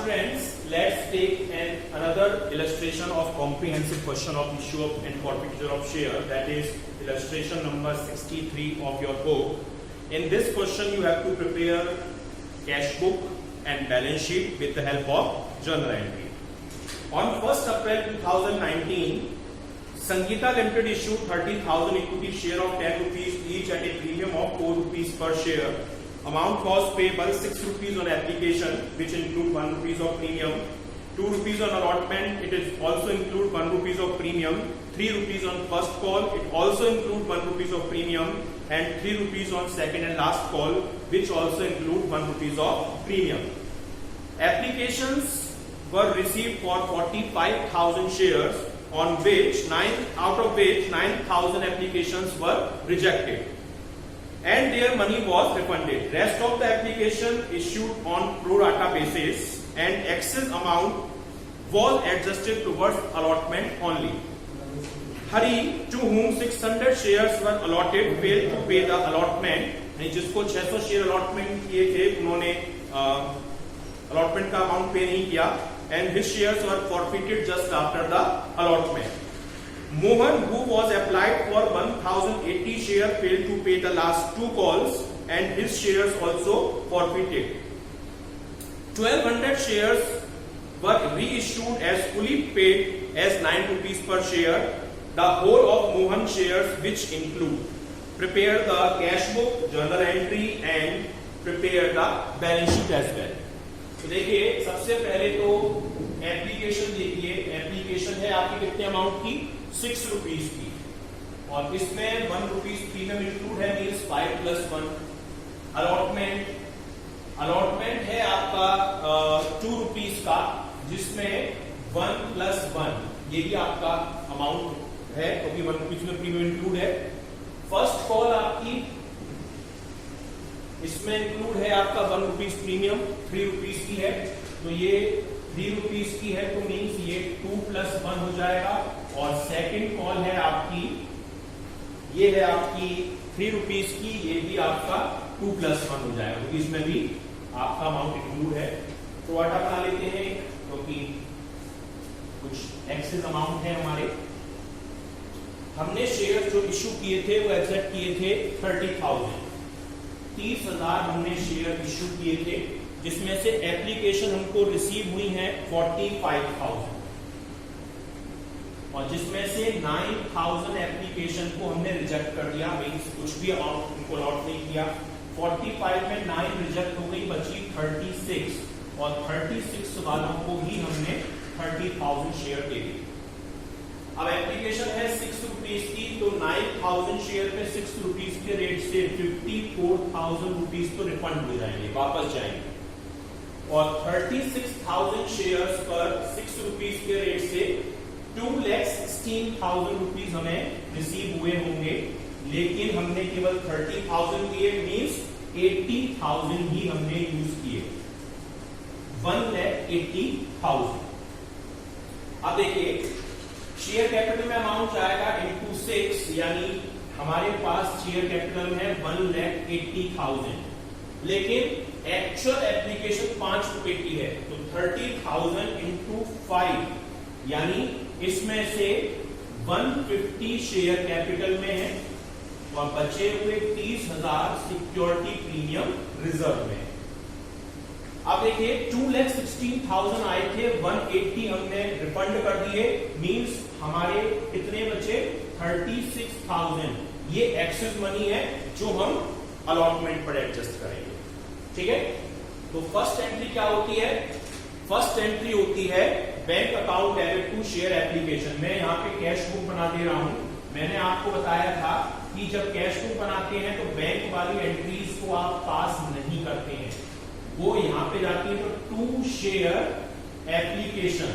friends, let's take another illustration of comprehensive question of issue of and forfeiture of share, that is illustration number 63 of your book. In this question you have to prepare cash book and balance sheet with the help of journal entry. On 1st April 2019, Sangeeta Limited issued 30,000 equity share of 10 rupees each at a premium of 4 rupees per share. Amount was payable 6 rupees on application, which include 1 rupees of premium, 2 rupees on allotment, it is also include 1 rupees of premium, 3 rupees on first call, it also include 1 rupees of premium, and 3 rupees on second and last call, which also include 1 rupees of premium. Applications were received for 45,000 shares, on which 9,000 applications were rejected, and their money was refunded. Rest of the application issued on pro rata basis, and excess amount was adjusted towards allotment only. Hari, to whom 600 shares were allotted, failed to pay the allotment. जिसको 600 share allotment किए थे, उन्होंने allotment का amount पे नहीं किया, and his shares were forfeited just after the allotment. Mohan, who was applied for 1,080 shares, failed to pay the last 2 calls, and his shares also forfeited. 1,200 shares were reissued as fully paid as 9 rupees per share. The whole of Mohan shares, which include prepare the cash book, journal entry, and prepare the balance sheet as well. तो देखिए, सबसे पहले तो application देखिए, application है आपकी कितने amount की, 6 रुपीज की, और इसमें 1 रुपीज प्रीमियम इंक्लूड है, मींस 5 + 1. अलॉटमेंट है आपका 2 रुपीज का, जिसमें 1 + 1 ये भी आपका अमाउंट है, क्योंकि 1 रुपीज में प्रीमियम इंक्लूड है. फर्स्ट कॉल आपकी, इसमें इंक्लूड है आपका 1 रुपीज प्रीमियम, 3 रुपीज की है, तो ये 3 रुपीज की है, तो मीन्स ये 2 + 1 हो जाएगा. और सेकंड कॉल है आपकी, ये है आपकी 3 रुपीज की, ये भी आपका 2 + 1 हो जाएगा, क्योंकि इसमें भी आपका अमाउंट इंक्लूड है. तो आटा बना लेते हैं, क्योंकि कुछ एक्सेस अमाउंट है हमारे. हमने शेयर जो इश्यू किए थे वो एक्सेप्ट किए थे 30,000 हमने शेयर इश्यू किए थे, जिसमें से एप्लीकेशन हमको रिसीव हुई है 45,000, और जिसमें से 9,000 एप्लीकेशन को हमने रिजेक्ट कर दिया, मींस कुछ भी अमाउंट उनको अलॉट नहीं किया. 45 में 9 रिजेक्ट हो गई, बची 36, और 36 वालों को ही हमने 30,000 शेयर दे दी. अब एप्लीकेशन है 6 रुपीज की, तो 9,000 शेयर पे 6 रुपीज के रेट से 54,000 रुपीज तो रिफंड हो जाएंगे, वापस जाएंगे. और 36,000 शेयर्स पर 6 रुपीज के रेट से 2,16,000 रुपीज हमें रिसीव हुए होंगे, लेकिन हमने केवल 30,000 दिए, मीन्स 80,000 ही हमने यूज किए, 1,80,000. अब देखिए, शेयर कैपिटल में अमाउंट जाएगा इनटू 6, यानी हमारे पास शेयर कैपिटल है 1,80,000, लेकिन एक्चुअल एप्लीकेशन 5 रुपए की है, तो 30,000 × 5, यानी इसमें से 150 शेयर कैपिटल में है, और बचे हुए 30,000 सिक्योरिटी प्रीमियम रिजर्व में. अब देखिए, 2,16,000 आए थे, 180 हमने रिफंड कर दिए, मींस हमारे कितने बचे, 36,000. ये एक्सेस मनी है जो हम अलॉटमेंट पर एडजस्ट करेंगे. ठीक है, तो फर्स्ट एंट्री क्या होती है, फर्स्ट एंट्री होती है bank account debit to share application. मैं यहाँ पे कैश बुक बना दे रहा हूं. मैंने आपको बताया था कि जब कैश बुक बनाते हैं तो बैंक वाली एंट्रीज को आप पास नहीं करते हैं, वो यहां पे जाती है. तो टू शेयर एप्लीकेशन,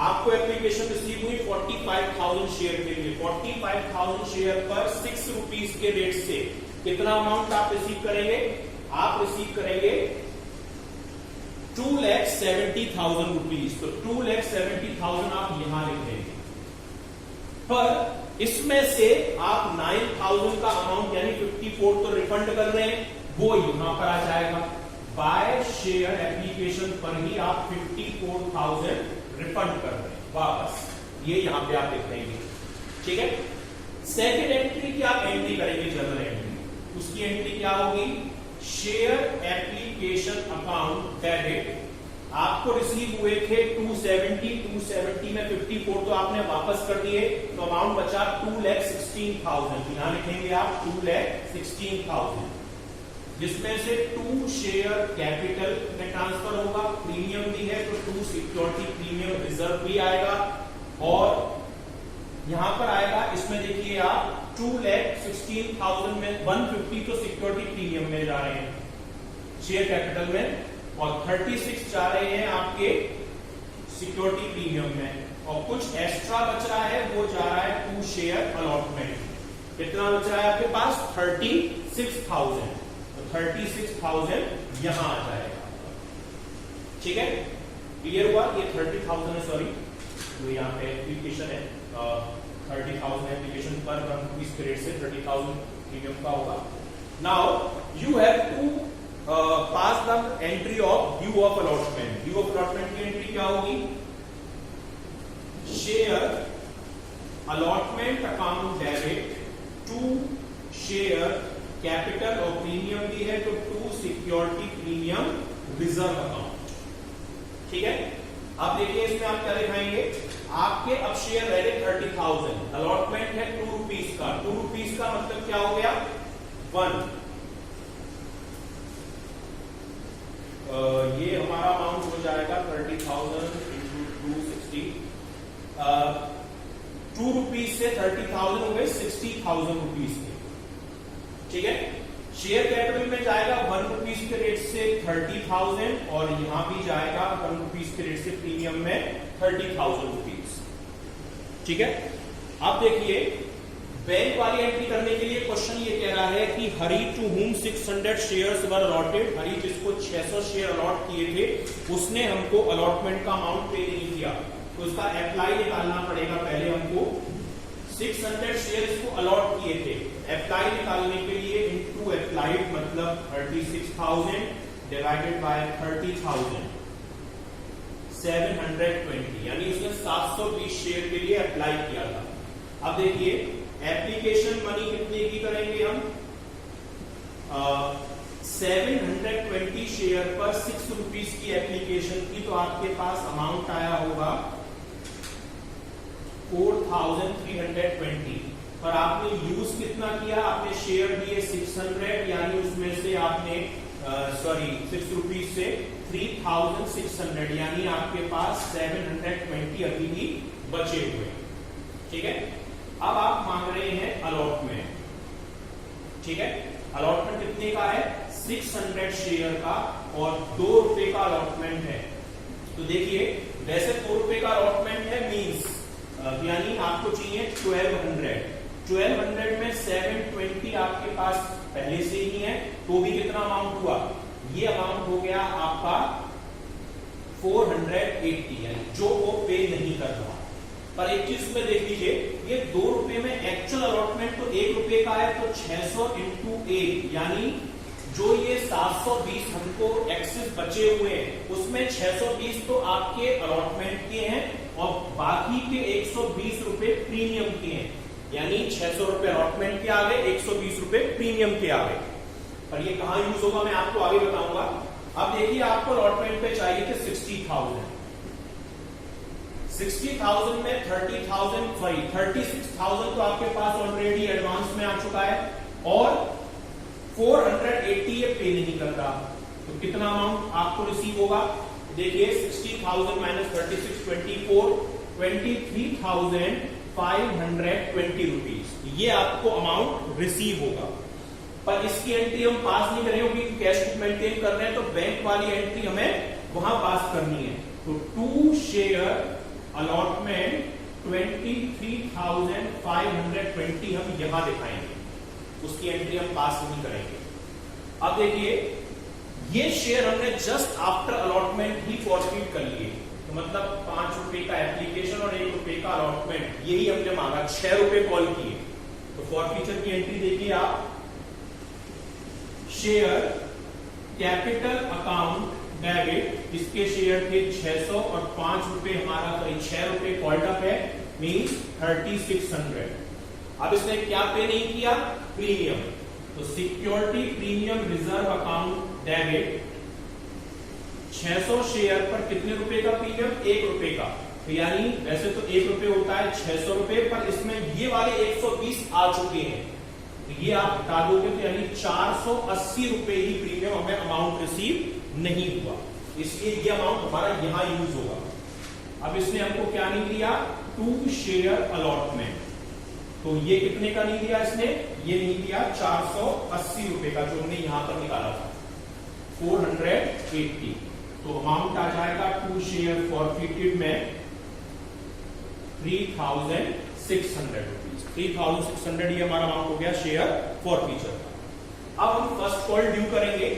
आपको एप्लीकेशन रिसीव हुई 45,000 शेयर के लिए. 45,000 शेयर पर 6 रुपीज के रेट से कितना अमाउंट आप रिसीव करेंगे, आप रिसीव करेंगे 2,70,000 रुपीज. तो 2,70,000 आप यहां लिख देंगे, पर इसमें से आप 9,000 का अमाउंट यानी 54 तो रिफंड कर रहे हैं, वो यहां पर आ जाएगा. बाय शेयर एप्लीकेशन पर ही आप 54,000 रिफंड कर रहे हैं वापस, ये यहां पे आप देख लेंगे। ठीक है, सेकेंड एंट्री की आप एंट्री करेंगे जर्नल एंट्री, उसकी एंट्री क्या होगी, शेयर एप्लीकेशन अकाउंट डेबिट, आपको रिसीव हुए थे 270 में 54 तो आपने वापस कर दिए, तो अमाउंट बचा 2,16,000, यहां लिखेंगे आप 2,16,000, जिसमें से 2 शेयर कैपिटल में ट्रांसफर होगा, प्रीमियम भी है तो 2 सिक्योरिटी प्रीमियम रिजर्व भी आएगा, और यहां पर आएगा, इसमें देखिए आप 2,16,000 में 150 तो सिक्योरिटी प्रीमियम में जा रहे हैं शेयर कैपिटल में, और 36 जा रहे हैं आपके सिक्योरिटी प्रीमियम में, और कुछ एक्स्ट्रा बच रहा है वो जा रहा है 2 शेयर अलॉटमेंट। कितना बच रहा है आपके पास, 36,000, तो 36,000 यहां आ जाएगा। ठीक है, क्लियर हुआ, ये 30,000 है, सॉरी, तो यहाँ पे एप्लीकेशन है 30,000 एप्लीकेशन पर 1 रुपीज के रेट से 30,000 प्रीमियम का होगा। Now you have to pass the entry of due of allotment. Due of allotment की एंट्री क्या होगी, share allotment account debit to share capital, और प्रीमियम भी है तो 2 सिक्योरिटी प्रीमियम रिजर्व अकाउंट। ठीक है, अब देखिए इसमें आप क्या दिखाएंगे, आपके अब शेयर रह गए 30,000, अलॉटमेंट है 2 रुपीज का, 2 रुपीज का मतलब क्या हो गया 1, ये हमारा अमाउंट हो जाएगा 30,000 इंटू 260, 2 रुपीज से 30,000 हो गए 60,000 रुपीज के। ठीक है, शेयर कैपिटल में जाएगा 1 रुपीज के रेट से 30,000, और यहां भी जाएगा 1 रुपीज के रेट से प्रीमियम में 30,000 रुपीज। ठीक है, अब देखिए बैंक वाली एंट्री करने के लिए क्वेश्चन ये कह रहा है कि hurry to whom 600 shares were allotted, हरी जिसको 600 शेयर अलॉट किए थे उसने हमको अलॉटमेंट का अमाउंट पे नहीं किया, तो उसका अप्लाई निकालना पड़ेगा पहले हमको। 600 शेयर इसको अलॉट किए थे, अप्लाई निकालने के लिए इनटू अप्लाइड मतलब 36,000 डिवाइडेड बाय 30,000 720, यानी उसने 720 शेयर के लिए अप्लाई किया था। अब देखिए एप्लीकेशन मनी कितने की करेंगे हम, 720 शेयर पर 6 रुपीज की एप्लीकेशन की, तो आपके पास अमाउंट आया होगा 4,320, पर आपने यूज कितना किया, आपने शेयर दिए 600, यानी उसमें से आपने 6 रुपीज से 3,600, यानी आपके पास 720 अभी भी बचे हुए। ठीक है, अब आप मांग रहे हैं अलॉटमेंट। ठीक है, अलॉटमेंट कितने का है, 600 शेयर का, और 2 रुपए का अलॉटमेंट है। तो देखिए वैसे 2 रुपए का अलॉटमेंट है, मींस यानी आपको चाहिए 1200 में 720 आपके पास पहले से ही है, तो भी कितना अमाउंट हुआ, ये अमाउंट हो गया आपका 480, यानी जो वो पे नहीं कर रहा। पर एक चीज में देख लीजिए, ये 2 रुपए में एक्चुअल अलॉटमेंट तो 1 रुपए का है, तो 600 इंटू 1, यानी जो ये 720 हमको एक्सेस बचे हुए हैं उसमें 620 तो आपके अलॉटमेंट के हैं, और बाकी के 120 रुपए प्रीमियम के हैं, यानी 600 रुपए अलॉटमेंट के आ गए, 120 रुपए प्रीमियम के आ गए। पर ये कहां यूज होगा मैं आपको आगे बताऊंगा। अब देखिए आपको अलॉटमेंट पे चाहिए थे 60,000, 60,000 में 36,000 तो आपके पास ऑलरेडी एडवांस में आ चुका है, और 480 ये पे नहीं कर रहा, तो कितना अमाउंट आपको रिसीव होगा, देखिए 60,000 माइनस 36 24 23,520 रुपीज, ये आपको अमाउंट रिसीव होगा। पर इसकी एंट्री हम पास नहीं करेंगे क्योंकि कैश बुक मेंटेन कर रहे हैं, तो बैंक वाली एंट्री हमें वहां पास करनी है। तो 2 शेयर अलॉटमेंट 23,520 हम यहां दिखाएंगे, उसकी एंट्री हम पास नहीं करेंगे। अब देखिए ये शेयर हमने जस्ट आफ्टर अलॉटमेंट ही फॉरफिट कर लिए, तो मतलब 5 रुपए का एप्लीकेशन और 1 रुपए का अलॉटमेंट, यही हमने मांगा, 6 रुपए कॉल किए। तो फॉरफीचर की एंट्री देखिए आप, शेयर कैपिटल अकाउंट डेबिट, इसके शेयर थे 600 और 5 रुपए हमारा, सॉरी 6 रुपए कॉल्ड अप है, मींस 3600। अब इसने क्या पे नहीं किया? प्रीमियम। तो security premium reserve account debit, 600 share पर कितने रुपए का प्रीमियम? 1 रुपए का। तो यानी वैसे तो 1 रुपए होता है 600 रुपए, पर इसमें ये वाले 120 आ चुके हैं, तो ये आप हटा दोगे तो यानी 480 रुपए ही प्रीमियम हमें अमाउंट रिसीव नहीं हुआ, इसलिए ये अमाउंट हमारा यहां यूज होगा। अब इसने हमको क्या नहीं दिया? 2 शेयर अलॉटमेंट। तो ये कितने का नहीं दिया इसने? ये नहीं दिया 480 रुपए का, जो हमने यहां पर निकाला था 480। तो अमाउंट आ जाएगा 2 शेयर फॉरफिटेड में 3600 रुपीज। 3600 ये हमारा अमाउंट हो गया शेयर फॉरफीचर का। अब हम फर्स्ट कॉल ड्यू करेंगे।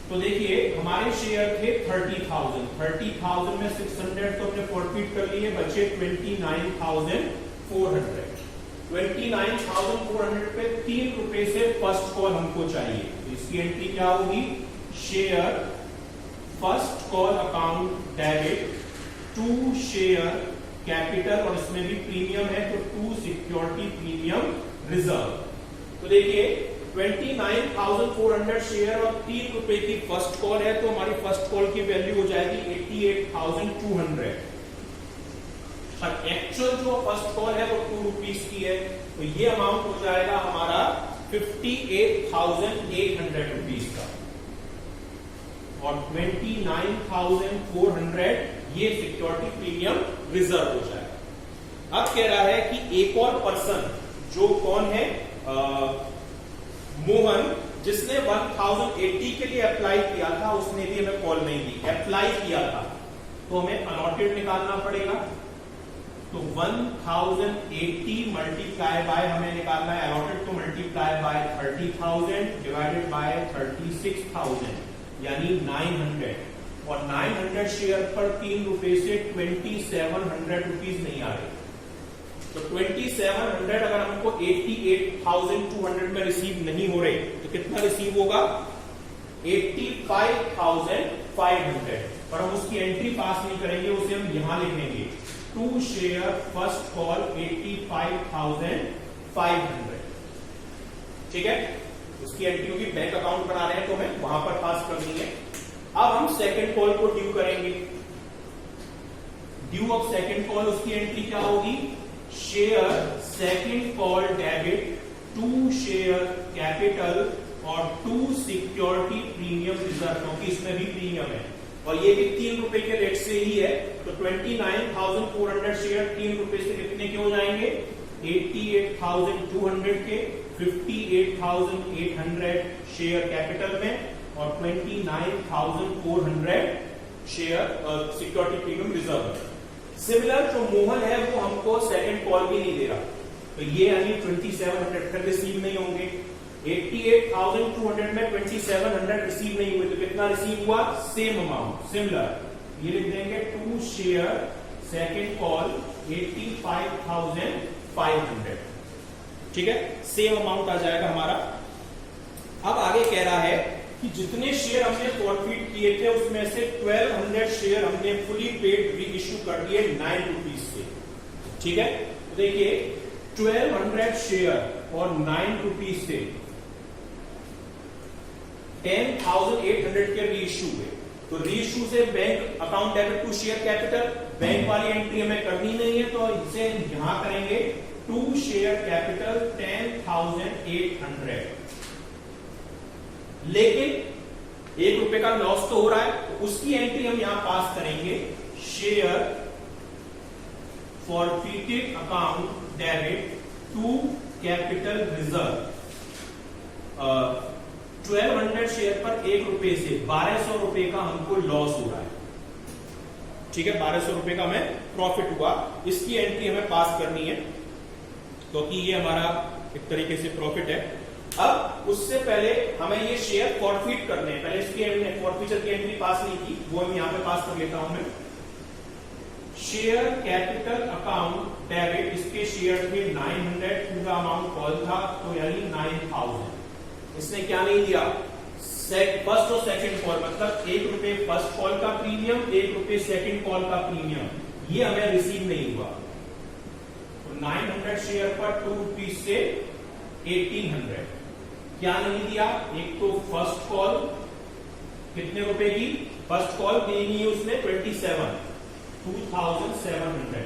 तो देखिए हमारे शेयर थे 30,000 में 600 तो हमने फॉरफिट कर लिए, बचे 29,400। 29,400 पे 3 रुपए से फर्स्ट कॉल हमको चाहिए, तो इसकी एंट्री क्या होगी? Share first call account debit 2 share capital, और इसमें भी प्रीमियम है तो 2 सिक्योरिटी प्रीमियम रिजर्व। तो देखिए 29,400 शेयर और 3 रुपए की फर्स्ट कॉल है, तो हमारी फर्स्ट कॉल की वैल्यू हो जाएगी 88,200। पर एक्चुअल जो फर्स्ट कॉल है वो 2 रुपीज की है, तो ये अमाउंट हो जाएगा हमारा 58,800 रुपीज का, और 29,400 ये सिक्योरिटी प्रीमियम रिजर्व हो जाएगा। अब कह रहा है कि एक और पर्सन, जो कौन है? मोहन, जिसने 1080 के लिए अप्लाई किया था, उसने भी हमें कॉल नहीं दी, अप्लाई किया था, तो हमें अलॉटेड निकालना पड़ेगा। तो 1080 मल्टीप्लाई बाय हमें निकालना है अलॉटेड, तो मल्टीप्लाई बाय 30,000 डिवाइडेड बाय 36,000 यानी 900, और 900 शेयर पर 3 रुपए से 2700 रुपीज नहीं आ रहे। तो 2700 अगर हमको 88,200 में रिसीव नहीं हो रहे, तो कितना रिसीव होगा? 85,500। पर हम उसकी एंट्री पास नहीं करेंगे, उसे हम यहां लिखेंगे 2 शेयर फर्स्ट कॉल 85,500। ठीक है, उसकी एंट्री होगी, बैंक अकाउंट बना रहे हैं तो हमें वहां पर पास करनी है। अब हम सेकंड कॉल को ड्यू करेंगे। ड्यू ऑफ सेकंड कॉल, उसकी एंट्री क्या होगी? Share second call debit 2 share capital और 2 सिक्योरिटी प्रीमियम रिजर्व, क्योंकि इसमें भी प्रीमियम है और ये भी 3 रुपए के रेट से ही है। तो 29,400 शेयर 3 रुपए से कितने के हो जाएंगे? 88,200 के, 58,800 शेयर कैपिटल में और 29,400 शेयर सिक्योरिटी प्रीमियम रिजर्व में। सिमिलर जो मोहन है वो हमको सेकंड कॉल भी नहीं दे रहा, तो ये यानी 2700 तक रिसीव नहीं होंगे। 88,200 में 2700 रिसीव नहीं हुए, तो कितना रिसीव हुआ? Same amount, similar. ये लिख देंगे 2 शेयर सेकंड कॉल 85,500। ठीक है, सेम अमाउंट आ जाएगा हमारा। अब आगे कह रहा है कि जितने शेयर हमने फॉरफिट किए थे उसमें से 1200 शेयर हमने फुली पेड री इश्यू कर दिए 9 रुपीज से। ठीक है, तो देखिए 1200 शेयर और 9 रुपीज से 10,800 के री इश्यू हुए। तो री इश्यू से bank account debit 2 share capital, bank वाली एंट्री हमें करनी नहीं है, तो इसे यहां करेंगे 2 शेयर कैपिटल 10,800। लेकिन 1 रुपए का लॉस तो हो रहा है, तो उसकी एंट्री हम यहां पास करेंगे share forfeited account debit 2 capital reserve. 1200 share पर 1 रुपए से 1200 रुपए का हमको लॉस हो रहा है। ठीक है, 1200 रुपए का हमें प्रॉफिट हुआ, इसकी एंट्री हमें पास करनी है, क्योंकि ये हमारा एक तरीके से प्रॉफिट है। अब उससे पहले हमें ये शेयर फॉरफिट करने हैं, पहले इसकी फॉरफीचर की एंट्री पास नहीं की, वो हम यहां पे पास कर लेता हूं मैं। शेयर कैपिटल अकाउंट डेबिट, इसके शेयर थे 900, पूरा अमाउंट कॉल था, तो यानी 9,000। इसने क्या नहीं दिया? फर्स्ट और सेकंड कॉल, मतलब ₹1 फर्स्ट कॉल का प्रीमियम, ₹1 सेकंड कॉल का प्रीमियम, ये हमें रिसीव नहीं हुआ। तो 900 शेयर पर ₹2 से 1800 क्या नहीं दिया? एक तो फर्स्ट कॉल कितने रुपए की? फर्स्ट कॉल देनी है उसने 2700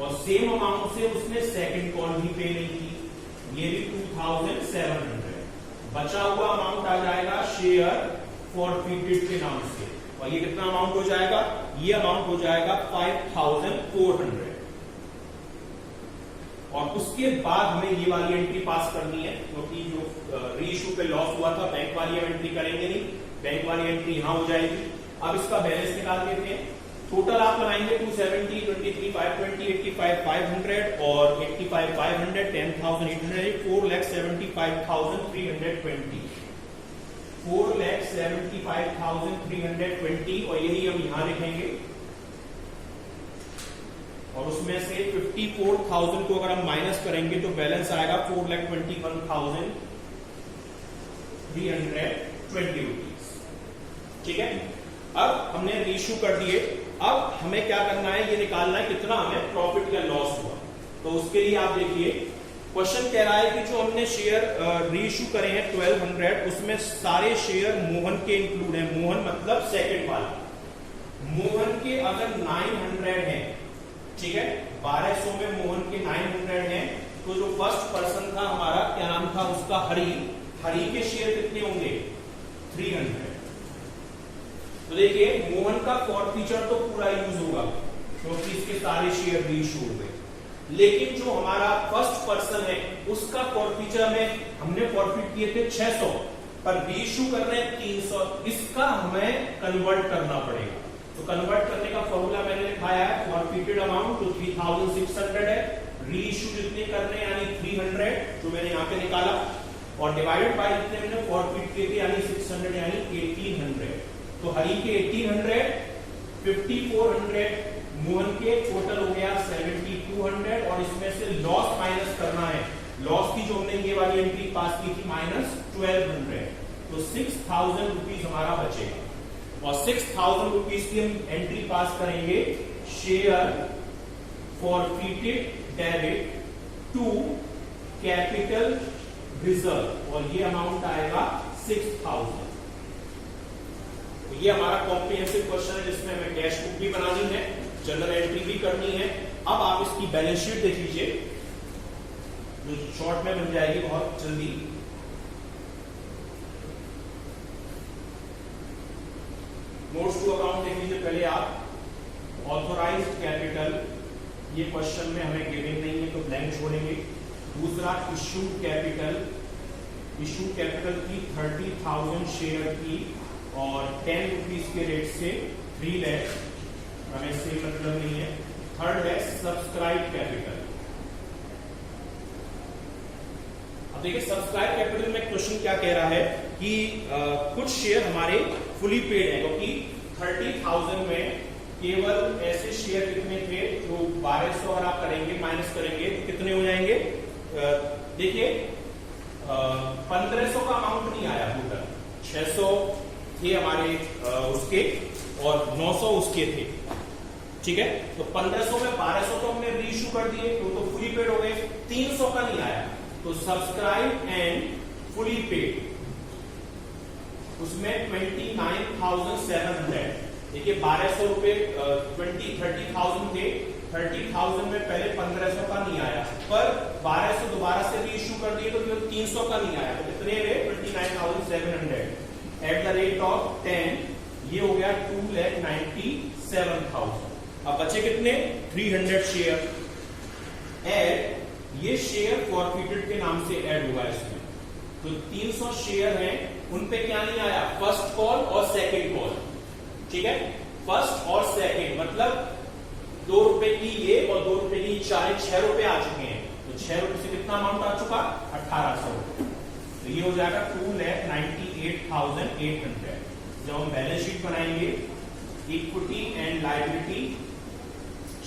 और सेम अमाउंट से उसने सेकंड कॉल भी पे नहीं की, ये भी 2700। बचा हुआ अमाउंट आ जाएगा शेयर फॉरफिटेड के नाम से, और ये कितना अमाउंट हो जाएगा? ये अमाउंट हो जाएगा 5400। और उसके बाद हमें ये वाली एंट्री पास करनी है, क्योंकि जो रीइश्यू पे लॉस हुआ था बैंक वाली एंट्री करेंगे नहीं, बैंक वाली एंट्री यहां हो जाएगी। अब इसका बैलेंस निकाल लेते हैं। टोटल आप लगाएंगे 270, 23, 520, 85, 500 और 85, 500, 10,800, 4,75,320, 4,75,320 और यही हम यहां लिखेंगे। और उसमें से 54,000 को अगर हम माइनस करेंगे तो बैलेंस आएगा 4,21,320 रुपीज। ठीक है, अब हमने रीइश्यू कर दिए। अब हमें क्या करना है? ये निकालना है कितना हमें प्रॉफिट या लॉस हुआ। तो उसके लिए आप देखिए, क्वेश्चन कह रहा है कि जो हमने शेयर रीइश्यू करे हैं 1200, उसमें सारे शेयर मोहन के इंक्लूड हैं। मोहन मतलब सेकंड वाला। मोहन के अगर 900 हैं, ठीक है, 1200 में मोहन के 900 हैं, तो जो फर्स्ट पर्सन था हमारा, क्या नाम था उसका? हरी। हरी के शेयर कितने होंगे? 300। तो देखिए, मोहन का फॉरफीचर तो पूरा यूज होगा क्योंकि इसके सारे शेयर रीइश्यू हो गए, लेकिन जो हमारा फर्स्ट पर्सन है उसका फॉरफीचर में हमने फॉरफिट किए थे 600, पर रीइश्यू कर रहे हैं 300। इसका हमें कन्वर्ट करना पड़ेगा। तो कन्वर्ट करने का फॉर्मूला मैंने लिखाया है, फॉरफिटेड अमाउंट तो 3600 है, रीइश्यू जितने कर रहे हैं यानी 300 जो मैंने यहाँ पे निकाला, और डिवाइडेड बाय जितने मैंने फॉरफिट किए थे यानी 600 यानी 1800। तो हरी के 1800, 5400 मोहन के, टोटल हो गया 7200। और इसमें से लॉस माइनस करना है। लॉस की जो हमने ये वाली एंट्री पास की थी -1200, तो 6000 रुपीज हमारा बचेगा। और 6000 रुपीज की हम एंट्री पास करेंगे share forfeited debit to capital reserve, और ये अमाउंट आएगा 6000। ये हमारा कॉम्प्रिहेंसिव क्वेश्चन है जिसमें हमें कैश बुक भी बनानी है, जनरल एंट्री भी करनी है। अब आप इसकी बैलेंस शीट देख लीजिए, जो शॉर्ट में बन जाएगी बहुत जल्दी। नोट्स टू अकाउंट देख लीजिए पहले आप। ऑथोराइज्ड कैपिटल, ये क्वेश्चन में हमें गिवन नहीं है तो ब्लैंक छोड़ेंगे। दूसरा इश्यूड कैपिटल, इश्यूड कैपिटल की 30,000 शेयर की और 10 रुपीज के रेट से 3 लाख, हमें से मतलब नहीं है। थर्ड है सब्सक्राइब कैपिटल। अब देखिए, सब्सक्राइब कैपिटल में क्वेश्चन क्या कह रहा है कि कुछ शेयर हमारे फुली पेड है, क्योंकि 30,000 में केवल ऐसे शेयर कितने थे जो 1200 अगर आप करेंगे माइनस करेंगे तो कितने हो जाएंगे? देखिए, 1500 का अमाउंट नहीं आया टोटल, 600 थे हमारे उसके और 900 उसके थे। ठीक है, तो 1500 में 1200 तो हमने रीइश्यू कर दिए तो फुली पेड हो गए। 300 का नहीं आया, तो सब्सक्राइब एंड फुली पेड, उसमें 29,700। देखिए, 1200 रुपए 30,000 थे, 30,000 में पहले 1500 का नहीं आया, पर 1200 दोबारा से रीइश्यू कर दिए तो 300 का नहीं आया, तो कितने रहे? 29,700 एट द रेट ऑफ 10, ये हो गया 2,97,000। अब बचे कितने? 300 शेयर। एड, ये शेयर फॉरफिटेड के नाम से ऐड होगा इसमें। तो 300 शेयर हैं, उन पे क्या नहीं आया? फर्स्ट कॉल और सेकंड कॉल। ठीक है, फर्स्ट और सेकंड मतलब 2 रुपए की ये और 2 रुपए की 6 रुपए आ चुके हैं, तो 6 रुपए से कितना अमाउंट आ चुका? 1800 रुपए। तो ये हो जाएगा 2,98,800। जब हम बैलेंस शीट बनाएंगे, equity and liability,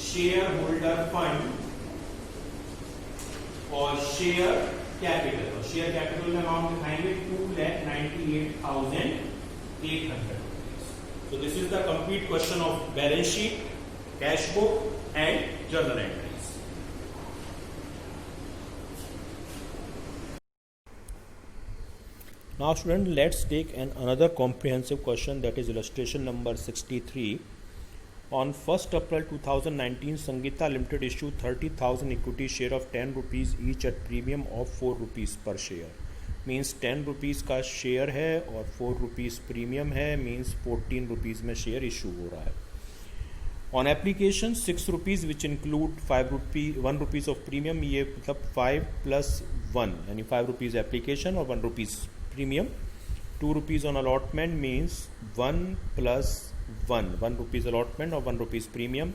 share holder fund और शेयर कैपिटल, और शेयर कैपिटल में अमाउंट दिखाएंगे 2,98,800 800 rupees. So this is the complete question of balance sheet, cash book and journal entries. Now student, let's take another comprehensive question, that is illustration number 63. On 1st April 2019, Sangeeta Limited issued 30,000 equity share of 10 rupees each at premium of 4 rupees per share. Means 10 rupees का share है और 4 rupees premium है, means 14 rupees में share issue हो रहा है. On application 6 rupees which include 1 rupees of premium, ये मतलब 5 + 1 यानी 5 रुपीज़ एप्लीकेशन और 1 rupees premium. 2 rupees on allotment means 1 + 1 rupees allotment और 1 rupees premium.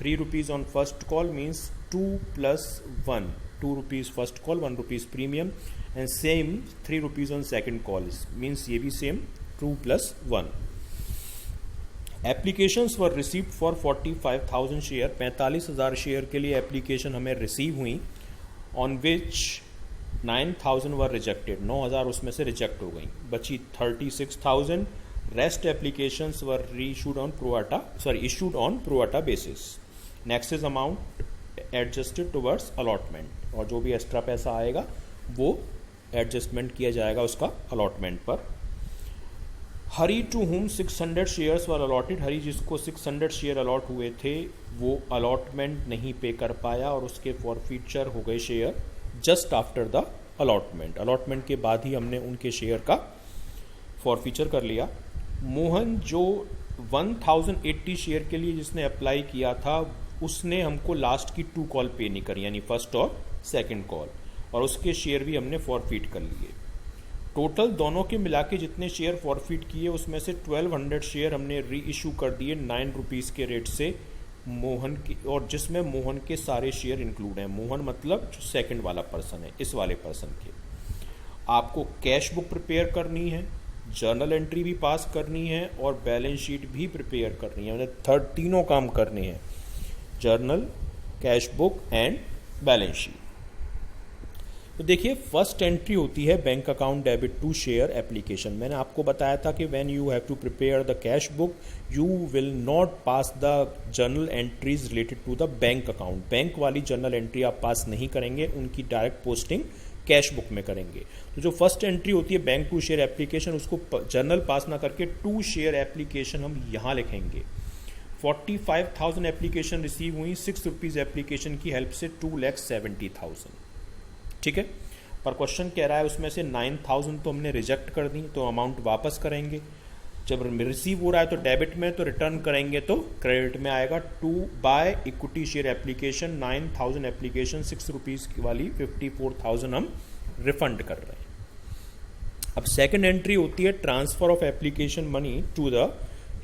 3 rupees on first call means 2 + 1 2 rupees first call 1 rupees premium. And same 3 rupees on second call means ये भी same 2 + 1. Applications were received for 45,000 share, 45,000 share के लिए application हमें receive हुई. On which 9,000 were rejected, 9,000 उसमें से reject हो गई, बची 36,000. Rest applications were issued on pro rata basis. Next is amount adjusted towards allotment, और जो भी एक्स्ट्रा पैसा आएगा वो एडजस्टमेंट किया जाएगा उसका अलॉटमेंट पर. Hurry to whom 600 shares were allotted, हरी जिसको 600 शेयर अलॉट हुए थे वो अलॉटमेंट नहीं पे कर पाया और उसके फॉरफीचर हो गए share just after the allotment. Allotment के बाद ही हमने उनके शेयर का फॉरफीचर कर लिया. मोहन जो 1080 शेयर के लिए जिसने अप्लाई किया था उसने हमको लास्ट की 2 कॉल पे नहीं करी, यानी फर्स्ट और सेकंड कॉल, और उसके शेयर भी हमने फॉरफीट कर लिए. टोटल दोनों के मिला के जितने शेयर फॉरफीट किए उसमें से 1200 शेयर हमने री इशू कर दिए 9 रुपीज़ के रेट से मोहन की, और जिसमें मोहन के सारे शेयर इंक्लूड हैं. मोहन मतलब जो सेकंड वाला पर्सन है, इस वाले पर्सन के. आपको कैश बुक प्रिपेयर करनी है, जर्नल एंट्री भी पास करनी है और बैलेंस शीट भी प्रिपेयर करनी है, मतलब तीनों काम करने हैं, journal, cash book and balance sheet. तो देखिए फर्स्ट एंट्री होती है bank account debit to share application. मैंने आपको बताया था कि when you have to prepare the cash book you will not pass the journal entries related to the bank account. Bank वाली जर्नल एंट्री आप pass नहीं करेंगे, उनकी डायरेक्ट पोस्टिंग कैश बुक में करेंगे. तो जो फर्स्ट एंट्री होती है बैंक टू शेयर एप्लीकेशन, उसको जर्नल पास ना करके टू शेयर एप्लीकेशन हम यहाँ लिखेंगे. 45,000 एप्लीकेशन रिसीव हुई, 6 रुपीज़ एप्लीकेशन की हेल्प से 2,70,000. ठीक है, पर क्वेश्चन कह रहा है उसमें से 9,000 तो हमने रिजेक्ट कर दी, तो अमाउंट वापस करेंगे. जब रिसीव हो रहा है तो डेबिट में, तो रिटर्न करेंगे तो क्रेडिट में आएगा. 2 by equity share application 9,000 application 6 rupees वाली 54,000 हम रिफंड कर रहे हैं. अब सेकंड एंट्री होती है transfer of application money to the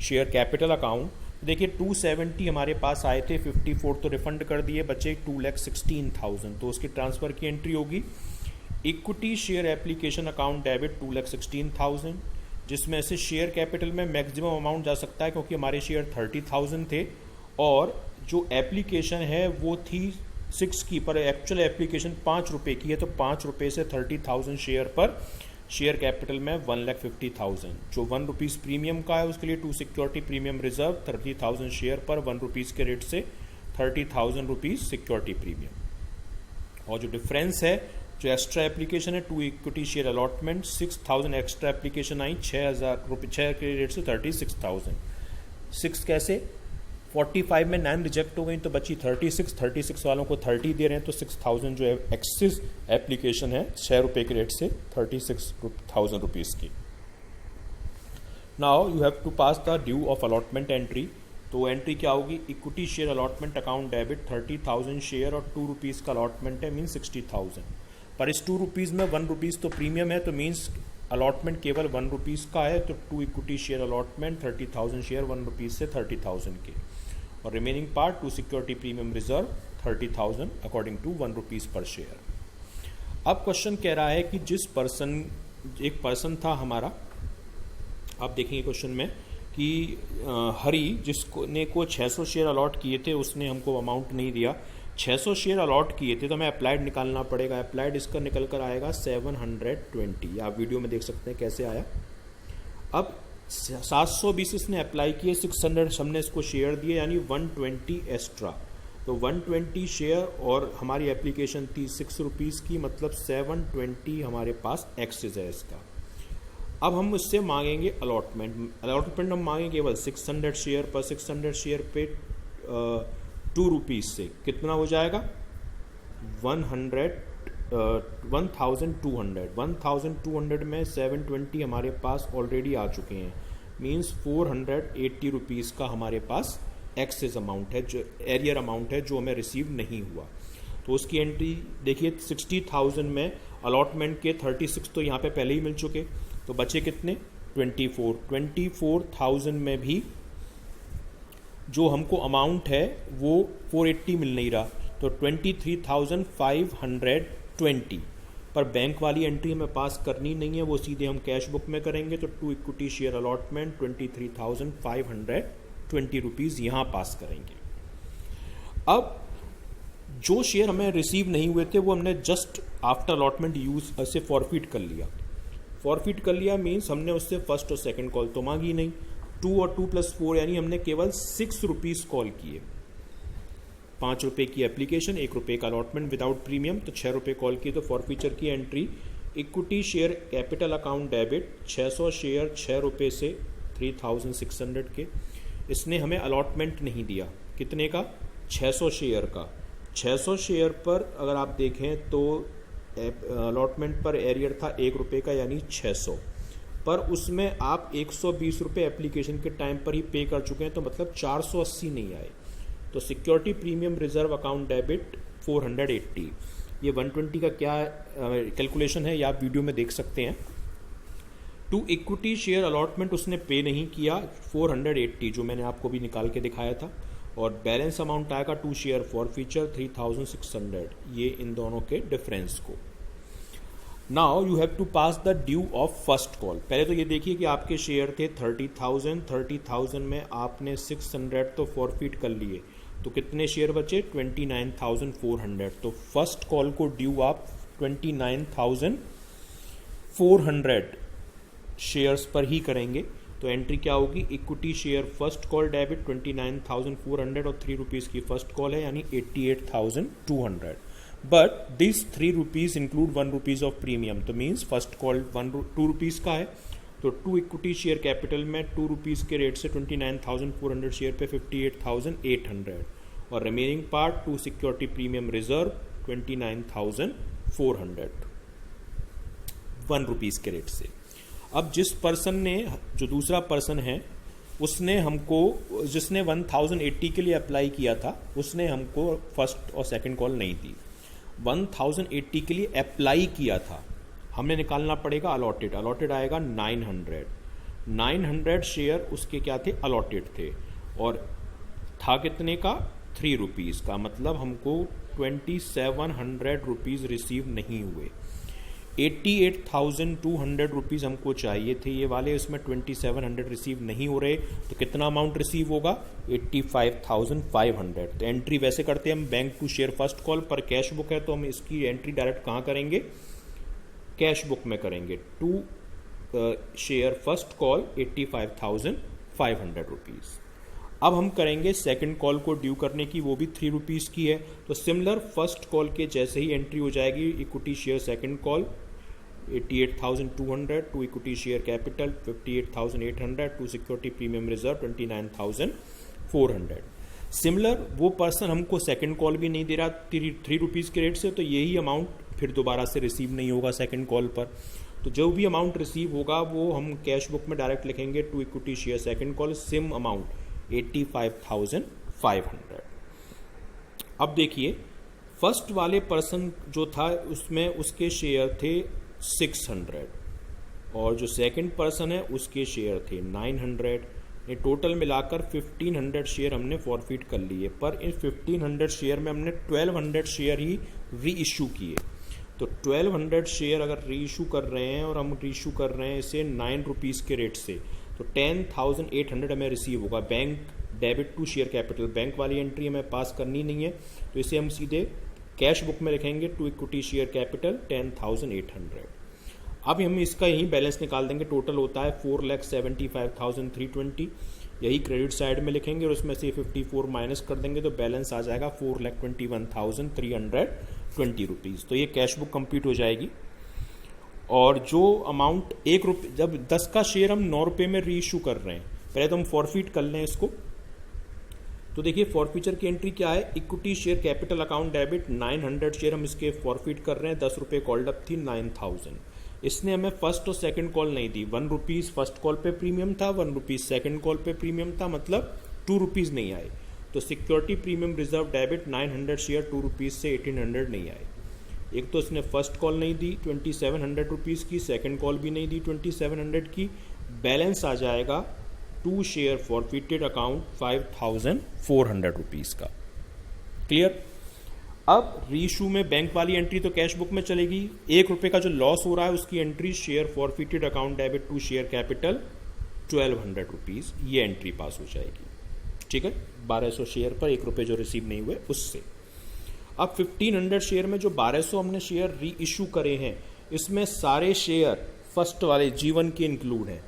share capital account. देखिए 270 हमारे पास आए थे, 54 तो रिफंड कर दिए, बचे 2,16,000, तो उसकी ट्रांसफ़र की एंट्री होगी equity share application account debit 2,16,000, जिसमें से शेयर कैपिटल में मैक्सिमम अमाउंट जा सकता है क्योंकि हमारे शेयर 30,000 थे और जो एप्लीकेशन है वो थी 6 की, पर एक्चुअल एप्लीकेशन 5 रुपये की है, तो 5 रुपये से 30,000 शेयर पर शेयर कैपिटल में 1,50,000. जो 1 रुपीज़ प्रीमियम का है उसके लिए 2 सिक्योरिटी प्रीमियम रिजर्व 30,000 शेयर पर 1 रुपीज़ के रेट से 30,000 रुपीज़ सिक्योरिटी प्रीमियम. और जो डिफरेंस है, जो एक्स्ट्रा एप्लीकेशन है 2 equity share allotment 6,000 extra application आई 6,000 रुपये 6 के रेट से 36,000. 6 कैसे, 45 में 9 रिजेक्ट हो गई तो बची 36 वालों को 30 दे रहे हैं, तो 6,000 जो एक्सिस एप्लीकेशन है 6 रुपये के रेट से 36,000 रुपीज़ की. Now you have to pass the due of allotment entry. तो एंट्री क्या होगी, equity share allotment account debit 30,000 share और 2 रुपीज़ का अलॉटमेंट है, मीन 60,000. पर इस 2 रुपीज़ में 1 रुपीज़ तो प्रीमियम है, तो मीन्स अलॉटमेंट केवल 1 रुपीज़ का है, तो 2 equity share allotment 30,000 share 1 rupees से 30,000 के, और remaining part 2 security premium reserve 30,000 according to 1 rupees per share. अब क्वेश्चन कह रहा है कि जिस पर्सन, एक पर्सन था हमारा, आप देखेंगे क्वेश्चन में कि हरी जिसको ने को 600 शेयर अलॉट किए थे उसने हमको अमाउंट नहीं दिया. 600 शेयर अलॉट किए थे तो हमें अप्लाइड निकालना पड़ेगा. अप्लाइड इसका निकल कर आएगा 720. आप वीडियो में देख सकते हैं कैसे आया. अब 720 इसने अप्लाई किए, 600 हमने इसको शेयर दिए, यानी 120 एक्स्ट्रा। तो 120 शेयर और हमारी एप्लीकेशन थी 6 रुपीज़ की, मतलब 720 हमारे पास एक्सेस है इसका। अब हम उससे मांगेंगे अलॉटमेंट हम मांगेंगे केवल 600 शेयर पर। 600 शेयर पे 2 रुपीज़ से कितना हो जाएगा 1200 में 720 हमारे पास ऑलरेडी आ चुके हैं, मींस 480 रुपीज़ का हमारे पास एक्सेस अमाउंट है, जो एरियर अमाउंट है, जो हमें रिसीव नहीं हुआ। तो उसकी एंट्री देखिए 60,000 में अलॉटमेंट के 36 तो यहाँ पे पहले ही मिल चुके, तो बचे कितने 24,000 में भी जो हमको अमाउंट है वो 480 मिल नहीं रहा, तो 23,520 पर बैंक वाली एंट्री हमें पास करनी नहीं है, वो सीधे हम कैश बुक में करेंगे। तो 2 इक्विटी शेयर अलॉटमेंट 23,520 रुपीज़ यहाँ पास करेंगे। अब जो शेयर हमें रिसीव नहीं हुए थे वो हमने जस्ट आफ्टर अलॉटमेंट यूज से फॉरफिट कर लिया। फॉरफिट कर लिया मीन्स हमने उससे फर्स्ट और सेकंड कॉल तो मांगी नहीं। 2 और 2 + 4 यानी हमने केवल 6 रुपीज़ कॉल किए। 5 रुपये की एप्लीकेशन, 1 रुपये का अलॉटमेंट विदाउट प्रीमियम, तो 6 रुपये कॉल किए। तो फॉरफीचर की entry equity share capital account debit 600 share 6 रुपये से 3,600 के। इसने हमें अलॉटमेंट नहीं दिया, कितने का 600 शेयर का। 600 शेयर पर अगर आप देखें तो अलॉटमेंट पर एरियर था 1 रुपये का, यानी 600 पर उसमें आप 120 रुपये एप्लीकेशन के टाइम पर ही पे कर चुके हैं, तो मतलब 480 नहीं आए। तो security premium reserve account debit 480, ये 120 का क्या कैलकुलेशन है ये आप वीडियो में देख सकते हैं। 2 इक्विटी शेयर अलॉटमेंट उसने पे नहीं किया 480, जो मैंने आपको भी निकाल के दिखाया था, और बैलेंस अमाउंट आएगा 2 शेयर फॉरफीचर 3,600, ये इन दोनों के डिफरेंस को। Now you have to pass the due of first call. पहले तो ये देखिए कि आपके शेयर थे 30,000 में आपने 600 तो फॉरफिट कर लिए, तो कितने शेयर बचे 29,400। तो फर्स्ट कॉल को ड्यू आप 29,400 शेयर्स पर ही करेंगे। तो एंट्री क्या होगी, equity share first call debit 29,400 और 3 रुपीज़ की फर्स्ट कॉल है, यानी 88,200। But this 3 rupees include 1 rupees of premium, तो मीन्स फर्स्ट कॉल 2 रुपीज़ का है। तो 2 इक्विटी शेयर कैपिटल में 2 रुपीज़ के रेट से 29,400 शेयर पे 58,800, और remaining part 2 security premium reserve 29,400 1 rupees के रेट से। अब जिस पर्सन ने, जो दूसरा पर्सन है, उसने हमको, जिसने 1080 के लिए अप्लाई किया था, उसने हमको फर्स्ट और सेकंड कॉल नहीं दी। 1080 के लिए अप्लाई किया था, हमें निकालना पड़ेगा अलॉटेड आएगा 900 शेयर उसके क्या थे, अलॉटेड थे, और था कितने का 3 रुपीज़ का, मतलब हमको 2700 रुपीज़ रिसीव नहीं हुए। 88,200 रुपीज़ हमको चाहिए थे ये वाले, इसमें 2700 रिसीव नहीं हो रहे, तो कितना अमाउंट रिसीव होगा 85,500। तो एंट्री वैसे करते हैं हम bank to share first call, पर कैश बुक है तो हम इसकी एंट्री डायरेक्ट कहाँ करेंगे, कैश बुक में करेंगे। 2 शेयर फर्स्ट कॉल 85,500 रुपीज़। अब हम करेंगे सेकंड कॉल को ड्यू करने की, वो भी 3 रुपीज़ की है। तो सिमिलर फर्स्ट कॉल के जैसे ही एंट्री हो जाएगी, equity share second call 88,200, 2 equity share capital 58,800, 2 security premium reserve 29,400। Similar वो पर्सन हमको सेकंड कॉल भी नहीं दे रहा 3 रुपीज़ के रेट से, तो यही अमाउंट फिर दोबारा से रिसीव नहीं होगा सेकंड कॉल पर। तो जो भी अमाउंट रिसीव होगा वो हम कैश बुक में डायरेक्ट लिखेंगे 2 equity share second call, SIM amount 85,500। अब देखिए फर्स्ट वाले पर्सन जो था उसमें उसके शेयर थे 600, और जो सेकंड पर्सन है उसके शेयर थे 900। ये टोटल मिलाकर 1500 शेयर हमने फॉरफिट कर लिए, पर इन 1500 शेयर में हमने 1200 शेयर ही री इशू किए। तो 1200 शेयर अगर री इशू कर रहे हैं, और हम री इशू कर रहे हैं इसे 9 रुपीज़ के रेट से, तो 10,800 हमें रिसीव होगा। Bank debit to share capital, bank वाली एंट्री हमें पास करनी नहीं है, तो इसे हम सीधे कैश बुक में लिखेंगे 2 इक्विटी शेयर कैपिटल 10,800। अब हम इसका यही बैलेंस निकाल देंगे। टोटल होता है 4,75,320, यही क्रेडिट साइड में लिखेंगे और उसमें से 54 माइनस कर देंगे तो बैलेंस आ जाएगा 4,21,320 रुपीज़। तो ये कैश बुक कंप्लीट हो जाएगी। और जो अमाउंट 1 रुपये, जब 10 का शेयर हम 9 रुपये में री इशू कर रहे हैं, पहले तो हम फॉरफिट कर लें इसको। तो देखिए फॉरफीचर की एंट्री क्या है, equity share capital account debit 900 share हम इसके फॉरफिट कर रहे हैं, 10 रुपये कॉल्ड अप थी 9,000। इसने हमें फर्स्ट और सेकंड कॉल नहीं दी, 1 रुपीज़ फर्स्ट कॉल पे प्रीमियम था, 1 रुपीज़ सेकंड कॉल पे प्रीमियम था, मतलब 2 रुपीज़ नहीं आए। तो security premium reserve debit 900 share 2 rupees से 1800 नहीं आए। एक तो इसने फर्स्ट कॉल नहीं दी 2700 रुपीज़ की, सेकंड कॉल भी नहीं दी 2700 की, बैलेंस आ जाएगा 2 शेयर फॉरफिटेड अकाउंट 5,400 रुपीज़ का। क्लियर। अब रीइशू में बैंक वाली एंट्री तो कैश बुक में चलेगी, 1 रुपये का जो लॉस हो रहा है उसकी entry share forfeited account debit 2 share capital 1200 rupees, ये एंट्री पास हो जाएगी। ठीक है, 1200 शेयर पर 1 रुपये जो रिसीव नहीं हुए उससे। अब 1500 शेयर में जो 1200 हमने शेयर री इशू करे हैं, इसमें सारे शेयर फर्स्ट वाले जीवन के इंक्लूड हैं।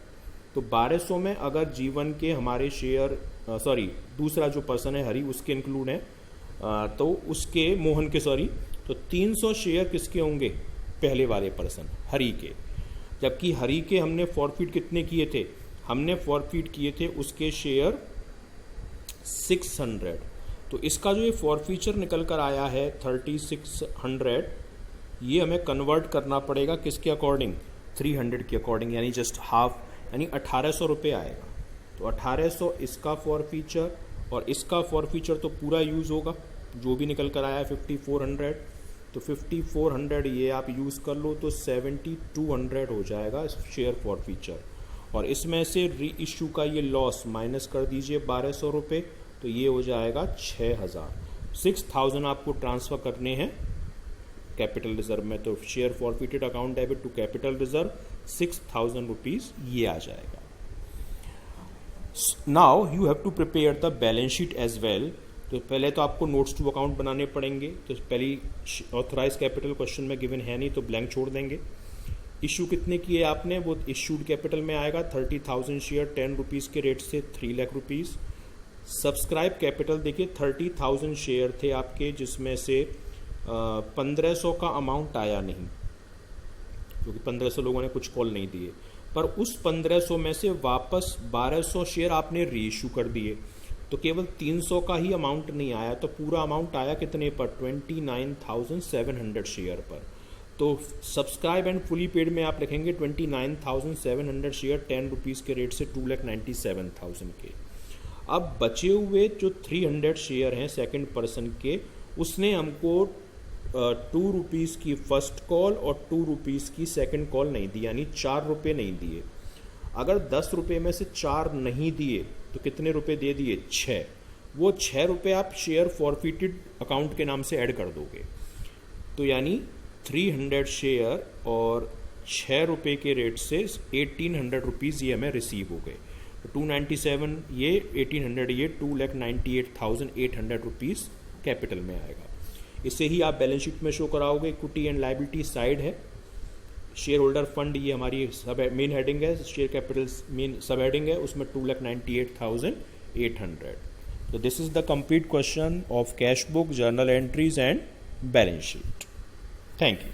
तो 1200 में अगर जीवन के हमारे शेयर दूसरा जो पर्सन है हरी उसके इंक्लूड हैं, तो उसके मोहन के तो 300 शेयर किसके होंगे, पहले वाले पर्सन हरी के। जबकि हरी के हमने फॉरफिट कितने किए थे, हमने फॉरफिट किए थे उसके शेयर 600। तो इसका जो ये फॉरफीचर निकल कर आया है 3600, ये हमें कन्वर्ट करना पड़ेगा किसके अकॉर्डिंग, 300 के अकॉर्डिंग, यानी जस्ट हाफ, यानी 1800 रुपये आएगा। तो 1800 इसका फॉरफीचर और इसका फॉरफीचर तो पूरा यूज़ होगा, जो भी निकल कर आया है 5400। तो 5400 ये आप यूज़ कर लो तो 7200 हो जाएगा शेयर फॉरफीचर। और इसमें से री इशू का ये लॉस माइनस कर दीजिए 1200 रुपये, तो ये हो जाएगा 6000। 6000 आपको ट्रांसफ़र करने हैं कैपिटल रिजर्व में, तो share forfeited account debit to capital reserve 6000 rupees ये आ जाएगा। Now you have to prepare the balance sheet as well. तो पहले तो आपको नोट्स टू अकाउंट बनाने पड़ेंगे। तो पहली ऑथराइज कैपिटल क्वेश्चन में गिवन है नहीं तो ब्लैंक छोड़ देंगे। इशू कितने किए आपने, वो इशूड कैपिटल में आएगा 30,000 शेयर 10 रुपीज़ के रेट से 3 लाख रुपीज़। सब्सक्राइब कैपिटल देखिए 30,000 शेयर थे आपके, जिसमें से 1500 का अमाउंट आया नहीं क्योंकि 1500 लोगों ने कुछ कॉल नहीं दिए, पर उस 1500 में से वापस 1200 शेयर आपने री इशू कर दिए, तो केवल 300 का ही अमाउंट नहीं आया। तो पूरा अमाउंट आया कितने पर, 29,700 शेयर पर। तो सब्सक्राइब एंड फुली पेड में आप लिखेंगे 29,700 शेयर 10 रुपीज़ के रेट से 2,97,000 के। अब बचे हुए जो 300 शेयर हैं सेकंड पर्सन के, उसने हमको 2 रुपीज़ की फर्स्ट कॉल और 2 रुपीज़ की सेकंड कॉल नहीं दी, यानी 4 रुपये नहीं दिए। अगर 10 रुपये में से 4 नहीं दिए तो कितने रुपए दे दिए, 6। वो 6 रुपये आप शेयर फॉरफिटेड अकाउंट के नाम से ऐड कर दोगे, तो यानी 300 शेयर और 6 रुपये के रेट से 1800 रुपीज़ ये हमें रिसीव हो गए। 297 ये 1800 ये 2,98,800 रुपीज़ कैपिटल में आएगा। इसे ही आप बैलेंस शीट में शो कराओगे। इक्विटी एंड लायबिलिटी साइड है, शेयर होल्डर फंड ये हमारी सब मेन हेडिंग है, शेयर कैपिटल मेन सब हेडिंग है, उसमें 2,98,800। तो this is the complete question of cash book, journal entries and balance sheet. Thank you.